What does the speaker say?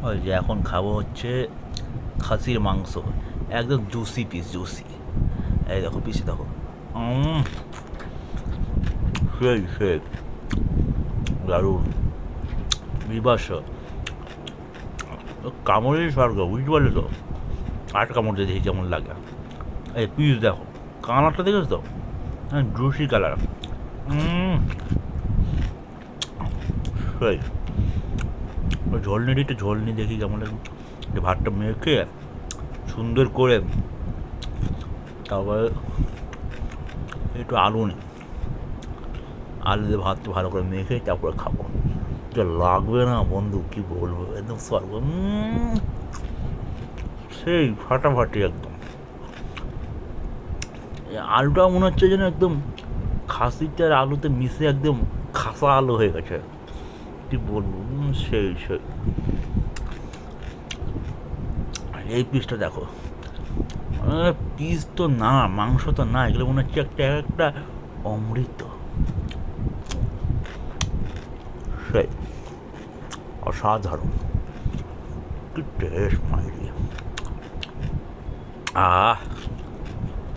ওই যে এখন খাবো হচ্ছে খাসির মাংস, একদম জুসি পিস, জুসি। এই দেখো পিসে দেখো, উম, সেই সেই দারুণ, বিবাস কামড়ের স্বর্গ, বুঝতে পারলে তো। আট কামড় দিয়ে দেখি কেমন লাগে। এই পিস দেখো, কালারটা দেখেছো তো, হ্যাঁ জুসি কালার। সেই ওই ঝোল নিয়ে একটু ঝোল নিয়ে দেখি কেমন লাগে। যে ভাতটা মেখে সুন্দর করে, তারপরে একটু আলু নিই, আলু দিয়ে ভাতটা ভালো করে মেখে তারপরে খাবো। যা লাগবে না বন্ধু, কি বলবো, একদম স্বর্গ। সেই ফাটাফাটি একদম। এই আলুটা মনে হচ্ছে যেন একদম খাসিটার আলুতে মিশে একদম খাসা আলু হয়ে গেছে, কি বলবো। সেই সেই এই পিসটা দেখো, পিস তো না, মাংস তো না, এগুলো মনে হচ্ছে একটা একটা অমৃত। সেই অসাধারণ, কি টেস্ট মাইরি। আহ